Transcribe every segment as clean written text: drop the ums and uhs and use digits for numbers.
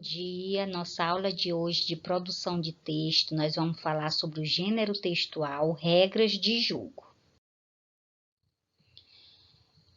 dia, nossa aula de hoje de produção de texto, nós vamos falar sobre o gênero textual, regras de jogo.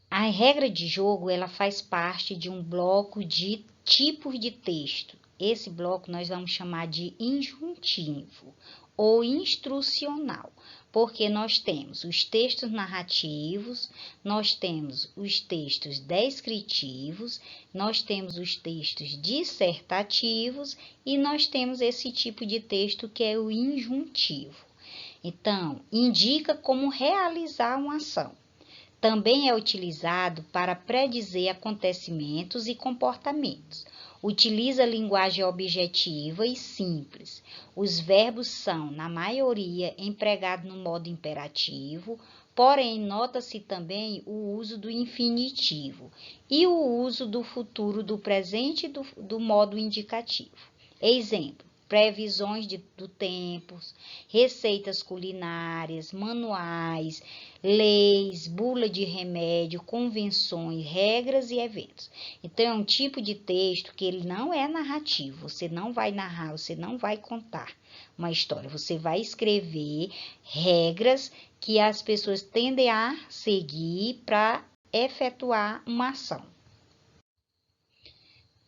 A regra de jogo, ela faz parte de um bloco de tipos de texto. Esse bloco nós vamos chamar de injuntivo ou instrucional, porque nós temos os textos narrativos, nós temos os textos descritivos, nós temos os textos dissertativos e nós temos esse tipo de texto que é o injuntivo. Então, indica como realizar uma ação. Também é utilizado para predizer acontecimentos e comportamentos. Utiliza linguagem objetiva e simples. Os verbos são, na maioria, empregados no modo imperativo, porém, nota-se também o uso do infinitivo e o uso do futuro do presente do modo indicativo. Exemplo: previsões do tempo, receitas culinárias, manuais, leis, bula de remédio, convenções, regras e eventos. Então, é um tipo de texto que ele não é narrativo, você não vai narrar, você não vai contar uma história, você vai escrever regras que as pessoas tendem a seguir para efetuar uma ação.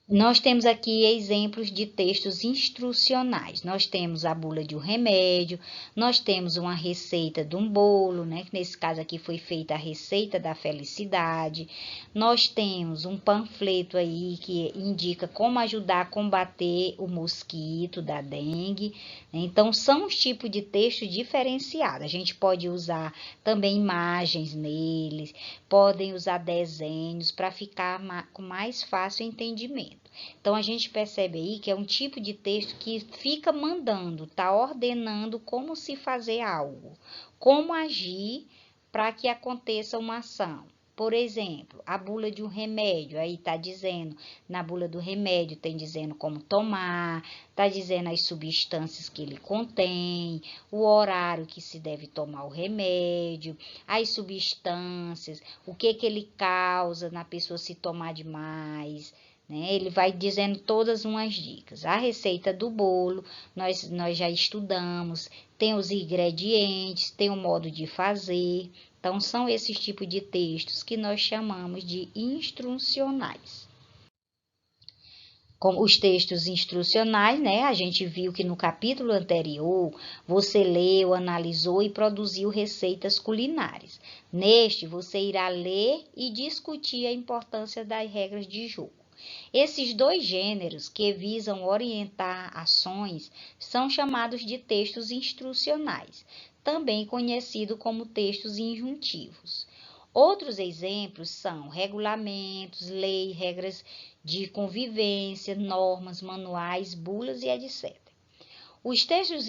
Nós temos aqui exemplos de textos instrucionais. Nós temos a bula de um remédio, nós temos uma receita de um bolo, né? Que nesse caso aqui foi feita a receita da felicidade. Nós temos um panfleto aí que indica como ajudar a combater o mosquito da dengue. Então, são os tipos de texto diferenciados. A gente pode usar também imagens neles, podem usar desenhos para ficar com mais fácil entendimento. Então, a gente percebe aí que é um tipo de texto que fica mandando, está ordenando como se fazer algo, como agir para que aconteça uma ação. Por exemplo, a bula de um remédio, aí está dizendo, na bula do remédio tem dizendo como tomar, está dizendo as substâncias que ele contém, o horário que se deve tomar o remédio, as substâncias, o que ele causa na pessoa se tomar demais, né? Ele vai dizendo todas umas dicas. A receita do bolo, nós já estudamos, tem os ingredientes, tem o modo de fazer. Então, são esses tipos de textos que nós chamamos de instrucionais. Como os textos instrucionais, né? A gente viu que no capítulo anterior, você leu, analisou e produziu receitas culinárias. Neste, você irá ler e discutir a importância das regras de jogo. Esses dois gêneros que visam orientar ações são chamados de textos instrucionais, também conhecido como textos injuntivos. Outros exemplos são regulamentos, leis, regras de convivência, normas, manuais, bulas e etc. Os textos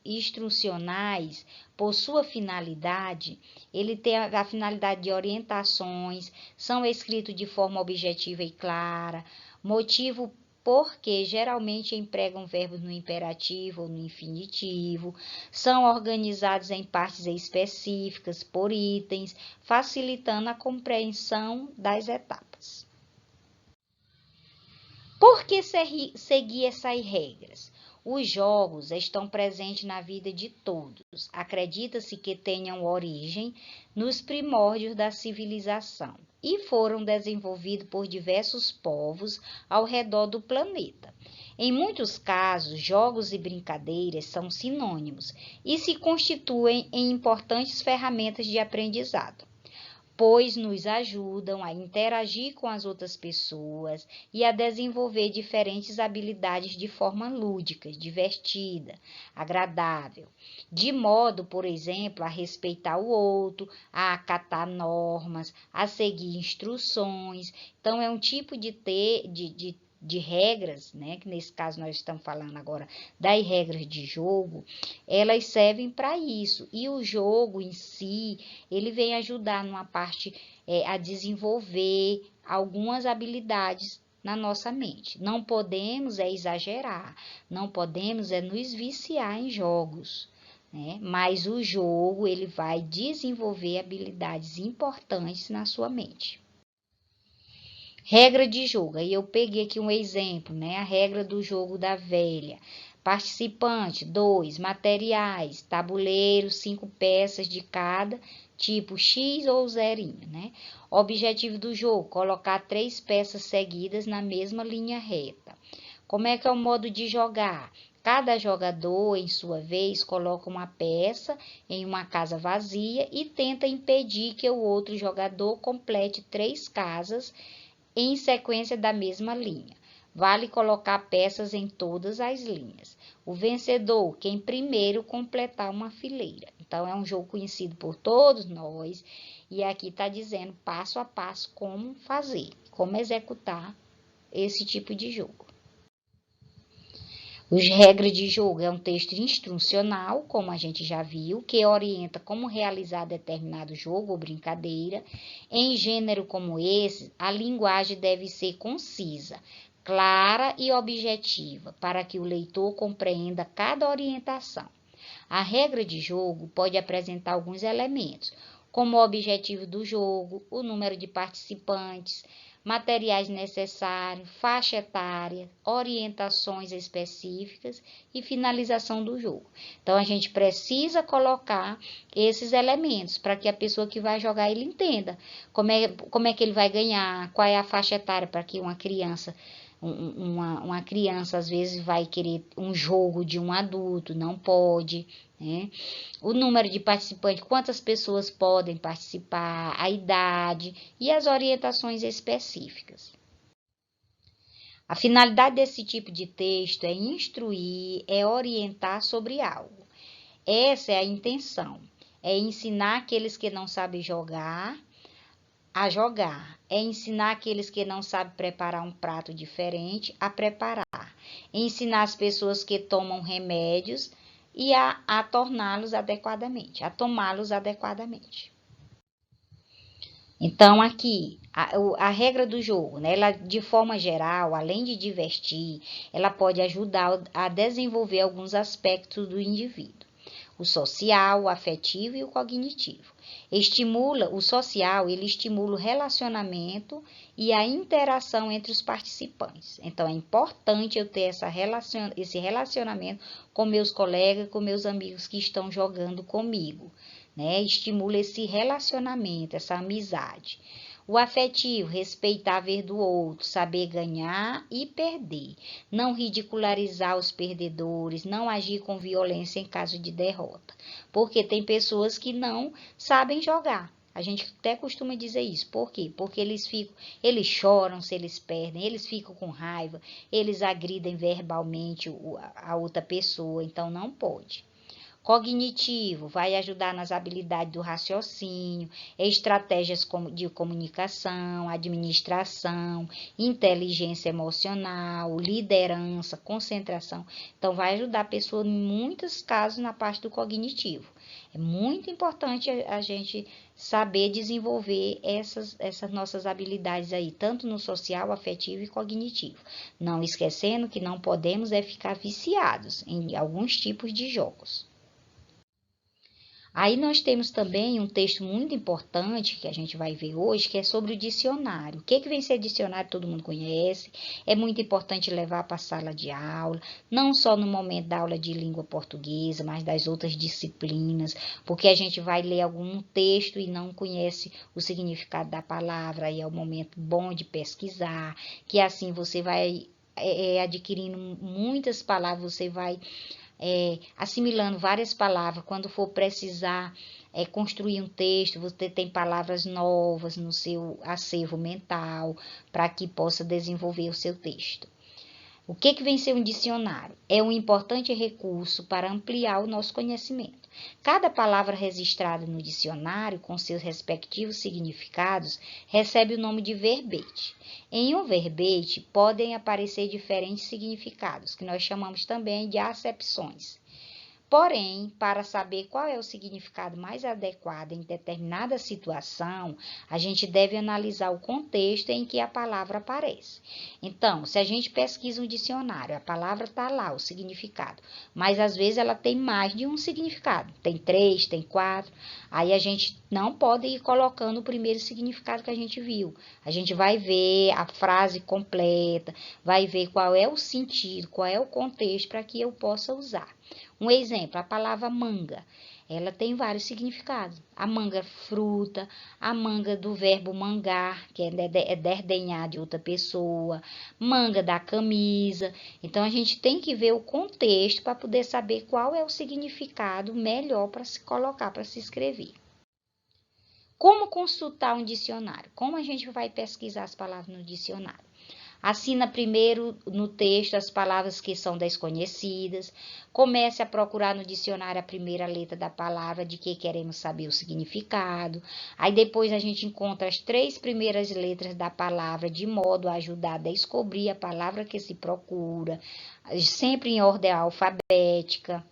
instrucionais, por sua finalidade, ele tem a finalidade de orientações, são escritos de forma objetiva e clara, motivo porque geralmente empregam verbos no imperativo ou no infinitivo, são organizados em partes específicas por itens, facilitando a compreensão das etapas. Por que seguir essas regras? Os jogos estão presentes na vida de todos. Acredita-se que tenham origem nos primórdios da civilização e foram desenvolvidos por diversos povos ao redor do planeta. Em muitos casos, jogos e brincadeiras são sinônimos e se constituem em importantes ferramentas de aprendizado, pois nos ajudam a interagir com as outras pessoas e a desenvolver diferentes habilidades de forma lúdica, divertida, agradável, de modo, por exemplo, a respeitar o outro, a acatar normas, a seguir instruções. Então, é um tipo de regras, né? Que nesse caso nós estamos falando agora das regras de jogo, elas servem para isso. E o jogo em si, ele vem ajudar numa parte a desenvolver algumas habilidades na nossa mente. Não podemos exagerar, não podemos nos viciar em jogos, né? Mas o jogo, ele vai desenvolver habilidades importantes na sua mente. Regra de jogo. Aí eu peguei aqui um exemplo, né? A regra do jogo da velha. Participante, 2. Materiais, tabuleiro, 5 peças de cada, tipo X ou zerinho, né? Objetivo do jogo, colocar 3 peças seguidas na mesma linha reta. Como é que é o modo de jogar? Cada jogador, em sua vez, coloca uma peça em uma casa vazia e tenta impedir que o outro jogador complete 3 casas em sequência da mesma linha. Vale colocar peças em todas as linhas. O vencedor, quem primeiro completar uma fileira. Então, é um jogo conhecido por todos nós. E aqui está dizendo passo a passo como fazer, como executar esse tipo de jogo. Os regras de jogo é um texto instrucional, como a gente já viu, que orienta como realizar determinado jogo ou brincadeira. Em gênero como esse, a linguagem deve ser concisa, clara e objetiva, para que o leitor compreenda cada orientação. A regra de jogo pode apresentar alguns elementos, como o objetivo do jogo, o número de participantes, materiais necessários, faixa etária, orientações específicas e finalização do jogo. Então, a gente precisa colocar esses elementos para que a pessoa que vai jogar ele entenda como é que ele vai ganhar, qual é a faixa etária para que uma criança às vezes vai querer um jogo de um adulto, não pode, né? O número de participantes, quantas pessoas podem participar, a idade e as orientações específicas. A finalidade desse tipo de texto é instruir, é orientar sobre algo. Essa é a intenção, é ensinar aqueles que não sabem jogar a jogar, é ensinar aqueles que não sabem preparar um prato diferente a preparar, é ensinar as pessoas que tomam remédios e a torná-los adequadamente, a tomá-los adequadamente. Então, aqui, a regra do jogo, né, ela, de forma geral, além de divertir, ela pode ajudar a desenvolver alguns aspectos do indivíduo. O social, o afetivo e o cognitivo. O social, ele estimula o relacionamento e a interação entre os participantes. Então, é importante eu ter esse relacionamento com meus colegas, com meus amigos que estão jogando comigo, né? Estimula esse relacionamento, essa amizade. O afetivo, respeitar a ver do outro, saber ganhar e perder. Não ridicularizar os perdedores, não agir com violência em caso de derrota. Porque tem pessoas que não sabem jogar. A gente até costuma dizer isso. Por quê? Porque eles choram se eles perdem, eles ficam com raiva, eles agridem verbalmente a outra pessoa, então não pode. Cognitivo, vai ajudar nas habilidades do raciocínio, estratégias de comunicação, administração, inteligência emocional, liderança, concentração. Então, vai ajudar a pessoa em muitos casos na parte do cognitivo. É muito importante a gente saber desenvolver essas nossas habilidades aí, tanto no social, afetivo e cognitivo. Não esquecendo que não podemos ficar viciados em alguns tipos de jogos. Aí nós temos também um texto muito importante que a gente vai ver hoje, que é sobre o dicionário. O que vem ser dicionário todo mundo conhece, é muito importante levar para a sala de aula, não só no momento da aula de língua portuguesa, mas das outras disciplinas, porque a gente vai ler algum texto e não conhece o significado da palavra, aí é o momento bom de pesquisar, que assim você vai adquirindo muitas palavras, você vai assimilando várias palavras. Quando for precisar construir um texto, você tem palavras novas no seu acervo mental para que possa desenvolver o seu texto. O que vem ser um dicionário? É um importante recurso para ampliar o nosso conhecimento. Cada palavra registrada no dicionário, com seus respectivos significados, recebe o nome de verbete. Em um verbete, podem aparecer diferentes significados, que nós chamamos também de acepções. Porém, para saber qual é o significado mais adequado em determinada situação, a gente deve analisar o contexto em que a palavra aparece. Então, se a gente pesquisa um dicionário, a palavra está lá, o significado, mas às vezes ela tem mais de um significado, tem 3, tem 4, aí a gente não pode ir colocando o primeiro significado que a gente viu. A gente vai ver a frase completa, vai ver qual é o sentido, qual é o contexto para que eu possa usar. Um exemplo, a palavra manga. Ela tem vários significados. A manga fruta, a manga do verbo mangar, que é derdenhar de outra pessoa, manga da camisa. Então, a gente tem que ver o contexto para poder saber qual é o significado melhor para se colocar, para se escrever. Como consultar um dicionário? Como a gente vai pesquisar as palavras no dicionário? Assina primeiro no texto as palavras que são desconhecidas. Comece a procurar no dicionário a primeira letra da palavra de que queremos saber o significado. Aí depois a gente encontra as 3 primeiras letras da palavra de modo a ajudar a descobrir a palavra que se procura, sempre em ordem alfabética.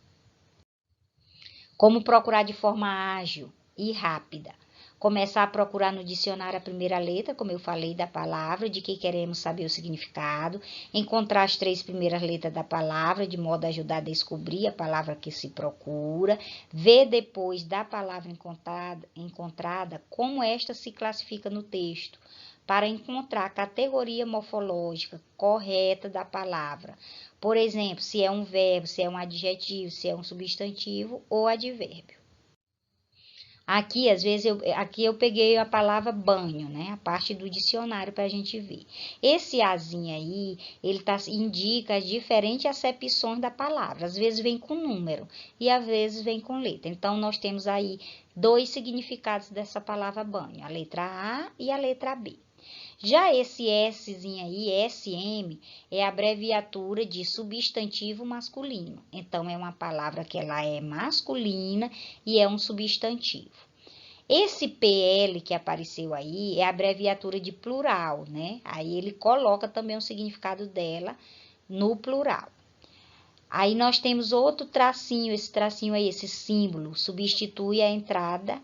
Como procurar de forma ágil e rápida. Começar a procurar no dicionário a primeira letra, como eu falei, da palavra, de que queremos saber o significado. Encontrar as 3 primeiras letras da palavra, de modo a ajudar a descobrir a palavra que se procura. Ver depois da palavra encontrada como esta se classifica no texto, para encontrar a categoria morfológica correta da palavra. Por exemplo, se é um verbo, se é um adjetivo, se é um substantivo ou advérbio. Aqui, às vezes, eu peguei a palavra banho, né? A parte do dicionário para a gente ver. Esse azinho aí, ele indica as diferentes acepções da palavra. Às vezes vem com número e às vezes vem com letra. Então, nós temos aí 2 significados dessa palavra banho, a letra A e a letra B. Já esse Szinho aí, SM, é a abreviatura de substantivo masculino. Então, é uma palavra que ela é masculina e é um substantivo. Esse PL que apareceu aí é a abreviatura de plural, né? Aí ele coloca também o significado dela no plural. Aí nós temos outro tracinho, esse tracinho aí, esse símbolo, substitui a entrada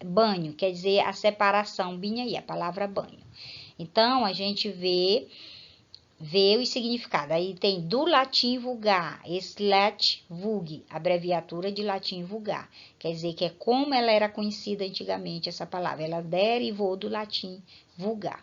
banho, quer dizer a separação, bem aí, a palavra banho. Então, a gente vê os significados. Aí tem do latim vulgar, esse lat vulg, abreviatura de latim vulgar. Quer dizer que é como ela era conhecida antigamente, essa palavra. Ela derivou do latim vulgar.